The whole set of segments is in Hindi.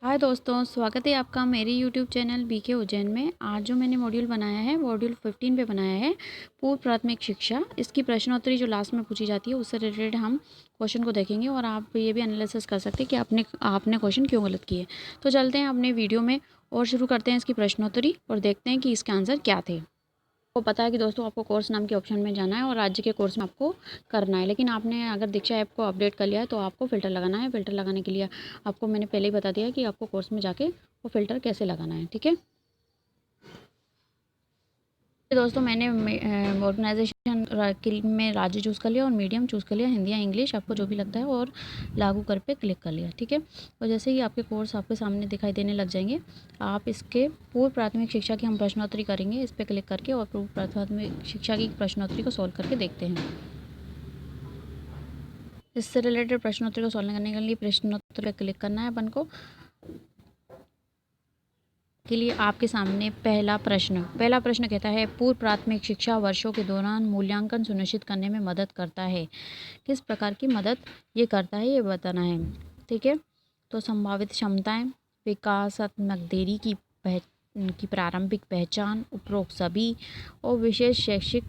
हाय दोस्तों, स्वागत है आपका मेरे यूट्यूब चैनल बीके उज्जैन में। आज जो मैंने मॉड्यूल बनाया है मॉड्यूल 15 पे बनाया है पूर्व प्राथमिक शिक्षा। इसकी प्रश्नोत्तरी जो लास्ट में पूछी जाती है उससे रिलेटेड हम क्वेश्चन को देखेंगे और आप ये भी एनालिसिस कर सकते हैं कि आपने क्वेश्चन क्यों गलत किए। तो चलते हैं अपने वीडियो में और शुरू करते हैं इसकी प्रश्नोत्तरी और देखते हैं कि इसके आंसर क्या थे। आपको पता है कि दोस्तों आपको कोर्स नाम के ऑप्शन में जाना है और राज्य के कोर्स में आपको करना है, लेकिन आपने अगर दीक्षा ऐप को अपडेट कर लिया है तो आपको फ़िल्टर लगाना है। फ़िल्टर लगाने के लिए आपको मैंने पहले ही बता दिया है कि आपको कोर्स में जाके वो फ़िल्टर कैसे लगाना है। ठीक है दोस्तों, मैंने ऑर्गेनाइजेशन में राज्य चूज़ कर लिया और मीडियम चूज़ कर लिया, हिंदी या इंग्लिश आपको जो भी लगता है, और लागू कर पे क्लिक कर लिया। ठीक है, और जैसे ही आपके कोर्स आपके सामने दिखाई देने लग जाएंगे, आप इसके पूर्व प्राथमिक शिक्षा की हम प्रश्नोत्तरी करेंगे इस पर क्लिक करके, और पूर्व प्राथमिक शिक्षा की प्रश्नोत्तरी को सॉल्व करके देखते हैं। इससे रिलेटेड प्रश्नोत्तरी को सॉल्व करने के लिए प्रश्नोत्तरी पर क्लिक करना है अपन को। के लिए आपके सामने पहला प्रश्न कहता है, पूर्व प्राथमिक शिक्षा वर्षों के दौरान मूल्यांकन सुनिश्चित करने में मदद करता है। किस प्रकार की मदद ये करता है ये बताना है। ठीक है, तो संभावित क्षमताएं, विकासात्मक देरी की प्रारंभिक पहचान, उपरोक्त सभी, और विशेष शैक्षिक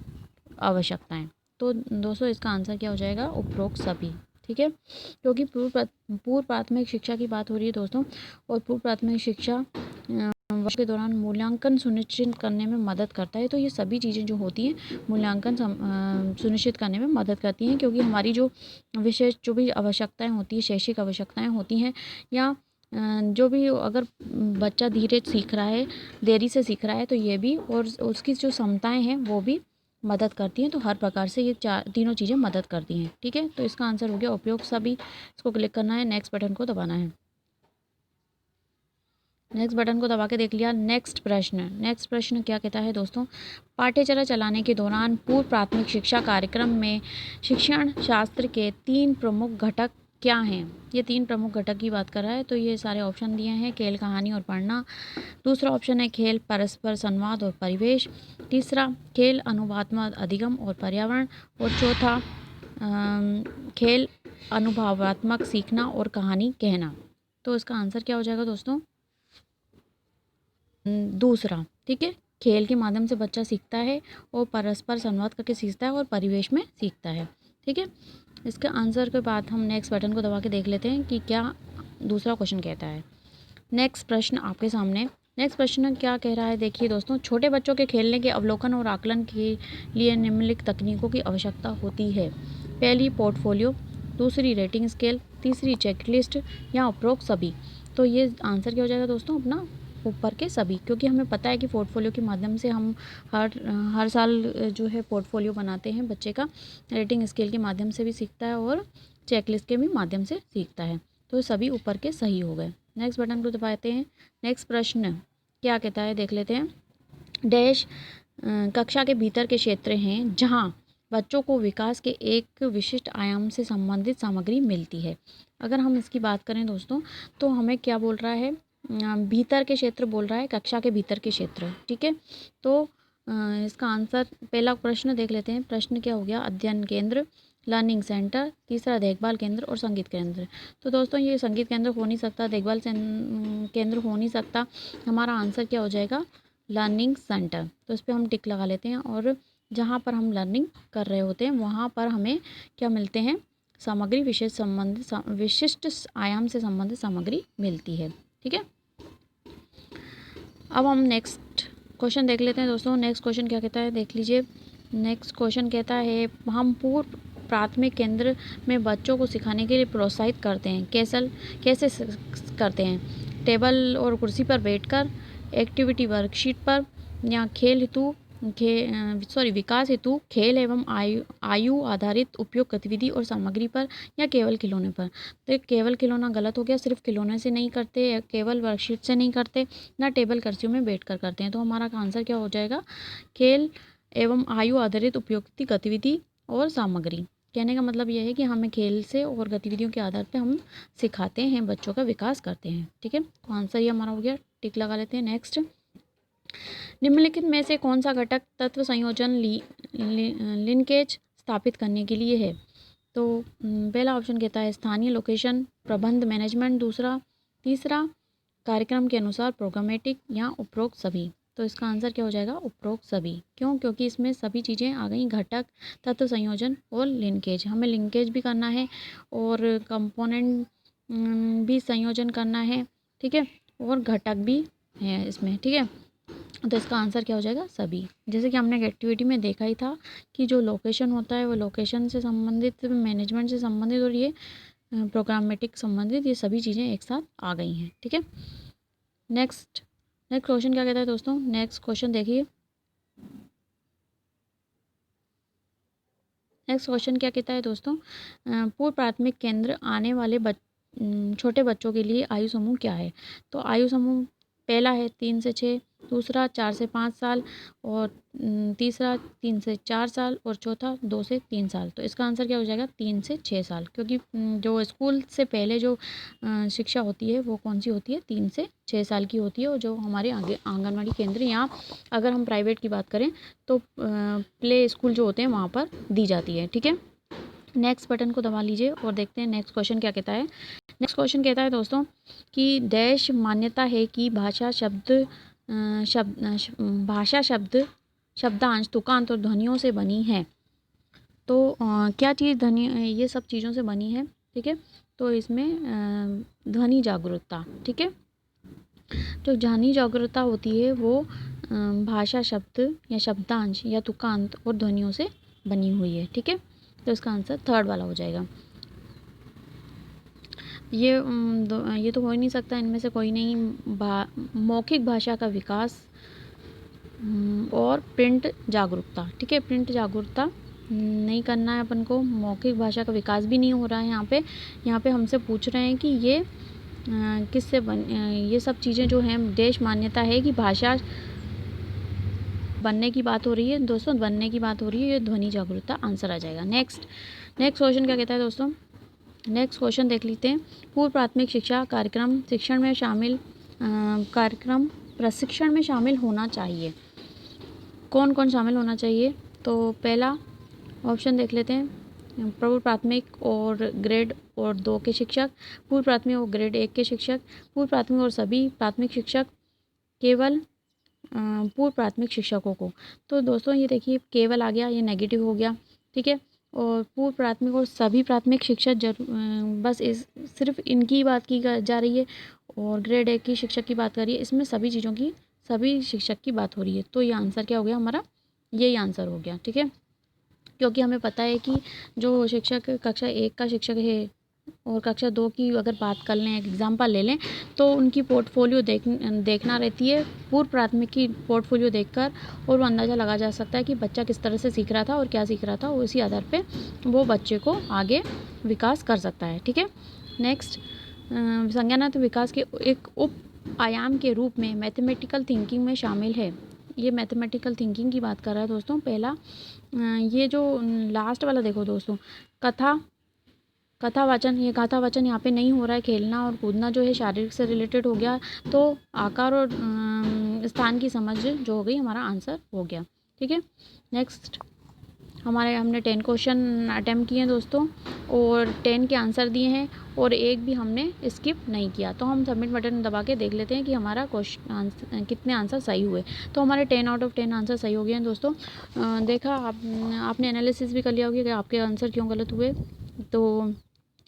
आवश्यकताएं। तो दोस्तों इसका आंसर क्या हो जाएगा? उपरोक्त सभी। ठीक है, क्योंकि पूर्व प्राथमिक शिक्षा की बात हो रही है दोस्तों, और पूर्व प्राथमिक शिक्षा वर्ष के दौरान मूल्यांकन सुनिश्चित करने में मदद करता है। तो ये सभी चीज़ें जो होती हैं मूल्यांकन सुनिश्चित करने में मदद करती हैं, क्योंकि हमारी जो विशेष जो भी आवश्यकताएं होती हैं, शैक्षिक आवश्यकताएं होती हैं, या जो भी अगर बच्चा धीरे सीख रहा है, देरी से सीख रहा है, तो ये भी, और उसकी जो क्षमताएँ हैं वो भी मदद करती हैं। तो हर प्रकार से ये तीनों चीज़ें मदद करती हैं। ठीक है, तो इसका आंसर हो गया उपयुक्त सभी। इसको क्लिक करना है, नेक्स्ट बटन को दबाना है। नेक्स्ट बटन को दबा के देख लिया। नेक्स्ट प्रश्न क्या कहता है दोस्तों? पाठ्यचर्या चलाने के दौरान पूर्व प्राथमिक शिक्षा कार्यक्रम में शिक्षण शास्त्र के 3 प्रमुख घटक क्या हैं? ये 3 प्रमुख घटक की बात कर रहा है। तो ये सारे ऑप्शन दिए हैं, खेल, कहानी और पढ़ना। दूसरा ऑप्शन है खेल, परस्पर संवाद और परिवेश। तीसरा खेल, अनुभवात्मक अधिगम और पर्यावरण। और चौथा खेल, अनुभवात्मक सीखना और कहानी कहना। तो इसका आंसर क्या हो जाएगा दोस्तों? दूसरा। ठीक है, खेल के माध्यम से बच्चा सीखता है और परस्पर संवाद करके सीखता है और परिवेश में सीखता है। ठीक है, इसके आंसर के बाद हम नेक्स्ट बटन को दबा के देख लेते हैं कि क्या दूसरा क्वेश्चन कहता है। नेक्स्ट प्रश्न आपके सामने। नेक्स्ट प्रश्न क्या कह रहा है देखिए दोस्तों, छोटे बच्चों के खेलने के अवलोकन और आकलन के लिए निम्नलिखित तकनीकों की आवश्यकता होती है। पहली, पोर्टफोलियो। दूसरी, रेटिंग स्केल। तीसरी, चेकलिस्ट, या उपरोक्त सभी। तो ये आंसर क्या हो जाएगा दोस्तों? अपना ऊपर के सभी, क्योंकि हमें पता है कि पोर्टफोलियो के माध्यम से हम हर साल जो है पोर्टफोलियो बनाते हैं बच्चे का। रेटिंग स्केल के माध्यम से भी सीखता है और चेकलिस्ट के भी माध्यम से सीखता है। तो सभी ऊपर के सही हो गए। नेक्स्ट बटन को दबाते हैं। नेक्स्ट प्रश्न क्या कहता है देख लेते हैं। डैश कक्षा के भीतर के क्षेत्र हैं जहां बच्चों को विकास के एक विशिष्ट आयाम से संबंधित सामग्री मिलती है। अगर हम इसकी बात करें दोस्तों, तो हमें क्या बोल रहा है? भीतर के क्षेत्र बोल रहा है, कक्षा के भीतर के क्षेत्र। ठीक है, तो इसका आंसर, पहला प्रश्न देख लेते हैं। प्रश्न क्या हो गया? अध्ययन केंद्र, लर्निंग सेंटर। तीसरा, देखभाल केंद्र और संगीत केंद्र। तो दोस्तों ये संगीत केंद्र हो नहीं सकता, देखभाल केंद्र हो नहीं सकता। हमारा आंसर क्या हो जाएगा? Learning centre. तो इस पर हम टिक लगा लेते हैं, और जहाँ पर हम लर्निंग कर रहे होते हैं वहाँ पर हमें क्या मिलते हैं? सामग्री, विशिष्ट आयाम से संबंधित सामग्री मिलती है। ठीक है, अब हम नेक्स्ट क्वेश्चन देख लेते हैं दोस्तों। नेक्स्ट क्वेश्चन क्या कहता है देख लीजिए। नेक्स्ट क्वेश्चन कहता है, हम पूर्व प्राथमिक केंद्र में बच्चों को सिखाने के लिए प्रोत्साहित करते हैं। कैसे करते हैं? टेबल और कुर्सी पर बैठकर, एक्टिविटी वर्कशीट पर, या विकास हेतु खेल एवं आयु आधारित उपयोग गतिविधि और सामग्री पर, या केवल खिलौने पर। तो केवल खिलौना गलत हो गया, सिर्फ खिलौने से नहीं करते, या केवल वर्कशीट से नहीं करते, ना टेबल कुर्सियों में बैठकर करते हैं। तो हमारा आंसर क्या हो जाएगा? खेल एवं आयु आधारित उपयुक्त गतिविधि और सामग्री। कहने का मतलब यह है कि हमें खेल से और गतिविधियों के आधार पर हम सिखाते हैं, बच्चों का विकास करते हैं। ठीक है, तो आंसर ये हमारा हो गया। टिक लगा लेते हैं। नेक्स्ट, निम्नलिखित में से कौन सा घटक तत्व संयोजन लिंकेज स्थापित करने के लिए है? तो पहला ऑप्शन कहता है स्थानीय लोकेशन, प्रबंध मैनेजमेंट। तीसरा कार्यक्रम के अनुसार प्रोग्रामेटिक या उपरोक्त सभी। तो इसका आंसर क्या हो जाएगा? उपरोक्त सभी। क्यों? क्योंकि इसमें सभी चीज़ें आ गई, घटक, तत्व संयोजन और लिंकेज। हमें लिंकेज भी करना है और कंपोनेंट भी संयोजन करना है, ठीक है, और घटक भी है इसमें, ठीक है। तो इसका आंसर क्या हो जाएगा? सभी। जैसे कि हमने एक्टिविटी में देखा ही था कि जो लोकेशन होता है वो लोकेशन से संबंधित, मैनेजमेंट से संबंधित और ये प्रोग्रामेटिक संबंधित, ये सभी चीज़ें एक साथ आ गई हैं, ठीक है। नेक्स्ट क्वेश्चन क्या कहता है दोस्तों? नेक्स्ट क्वेश्चन देखिए। नेक्स्ट क्वेश्चन क्या कहता है दोस्तों? पूर्व प्राथमिक केंद्र आने वाले छोटे बच्चों के लिए आयु समूह क्या है? तो आयु समूह पहला है 3 से 6, दूसरा 4 से 5 साल, और तीसरा 3 से 4 साल, और चौथा 2 से 3 साल। तो इसका आंसर क्या हो जाएगा? 3 से 6 साल, क्योंकि जो स्कूल से पहले जो शिक्षा होती है वो कौन सी होती है? 3 से 6 साल की होती है। और जो हमारे आगे आंगनवाड़ी केंद्र, या अगर हम प्राइवेट की बात करें तो प्ले स्कूल जो होते हैं वहाँ पर दी जाती है, ठीक है। नेक्स्ट बटन को दबा लीजिए और देखते हैं नेक्स्ट क्वेश्चन क्या कहता है। नेक्स्ट क्वेश्चन कहता है दोस्तों कि डैश मान्यता है कि भाषा शब्द शब्दांश, तुकांत और ध्वनियों से बनी है। तो क्या चीज़ ध्वनि, ये सब चीज़ों से बनी है, ठीक है। तो इसमें ध्वनि जागरूकता, ठीक है। तो ध्वनि जागरूकता होती है वो भाषा शब्द या शब्दांश या तुकांत और ध्वनियों से बनी हुई है, ठीक है। तो इसका आंसर थर्ड वाला हो जाएगा। ये तो हो ही नहीं सकता, इनमें से कोई नहीं। मौखिक भाषा का विकास और प्रिंट जागरूकता, ठीक है। प्रिंट जागरूकता नहीं करना है अपन को, मौखिक भाषा का विकास भी नहीं हो रहा है यहाँ पे हमसे पूछ रहे हैं कि ये किससे ये सब चीज़ें जो हैं, देश मान्यता है कि भाषा बनने की बात हो रही है दोस्तों, बनने की बात हो रही है, ये ध्वनि जागरूकता आंसर आ जाएगा। नेक्स्ट क्वेश्चन क्या कहता है दोस्तों? नेक्स्ट क्वेश्चन देख लेते हैं। पूर्व प्राथमिक शिक्षा कार्यक्रम प्रशिक्षण में शामिल होना चाहिए। कौन कौन शामिल होना चाहिए? तो पहला ऑप्शन देख लेते हैं, पूर्व प्राथमिक और ग्रेड और 2 के शिक्षक, पूर्व प्राथमिक और ग्रेड 1 के शिक्षक, पूर्व प्राथमिक और सभी प्राथमिक शिक्षक, केवल पूर्व प्राथमिक शिक्षकों को। तो दोस्तों ये देखिए, केवल आ गया, ये नेगेटिव हो गया, ठीक है। और पूर्व प्राथमिक और सभी प्राथमिक शिक्षक बस सिर्फ इनकी बात की जा रही है, और ग्रेड 1 की शिक्षक की बात कर रही है। इसमें सभी चीज़ों की, सभी शिक्षक की बात हो रही है। तो ये आंसर क्या हो गया हमारा? यही आंसर हो गया, ठीक है। क्योंकि हमें पता है कि जो शिक्षक कक्षा 1 का शिक्षक है और कक्षा 2 की अगर बात कर लें, एग्जाम्पल ले लें, तो उनकी पोर्टफोलियो देखना रहती है पूर्व प्राथमिक की पोर्टफोलियो देखकर, और वो अंदाज़ा लगा जा सकता है कि बच्चा किस तरह से सीख रहा था और क्या सीख रहा था, और इसी आधार पे वो बच्चे को आगे विकास कर सकता है, ठीक है। नेक्स्ट, संज्ञानात्मक विकास के एक उप आयाम के रूप में मैथमेटिकल थिंकिंग में शामिल है। ये मैथमेटिकल थिंकिंग की बात कर रहा है दोस्तों। पहला, ये जो लास्ट वाला देखो दोस्तों, कथावाचन, ये कथावाचन यहाँ पे नहीं हो रहा है। खेलना और कूदना जो है शारीरिक से रिलेटेड हो गया, तो आकार और स्थान की समझ जो हो गई, हमारा आंसर हो गया, ठीक है। नेक्स्ट, हमने 10 क्वेश्चन अटैम्प्ट किए हैं दोस्तों, और 10 के आंसर दिए हैं, और एक भी हमने स्किप नहीं किया। तो हम सबमिट बटन दबा के देख लेते हैं कि हमारा क्वेश्चन कितने आंसर सही हुए। तो हमारे 10 आउट ऑफ 10 आंसर सही हो गए हैं दोस्तों। देखा आपने एनालिसिस भी कर लिया होगा कि आपके आंसर क्यों गलत हुए। तो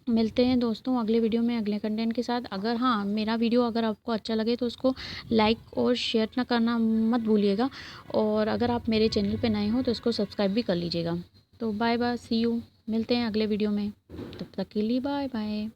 मिलते हैं दोस्तों अगले वीडियो में अगले कंटेंट के साथ। अगर हाँ, मेरा वीडियो अगर आपको अच्छा लगे तो उसको लाइक और शेयर ना करना मत भूलिएगा, और अगर आप मेरे चैनल पे नए हो तो इसको सब्सक्राइब भी कर लीजिएगा। तो बाय बाय, सी यू, मिलते हैं अगले वीडियो में, तब तक के लिए बाय बाय।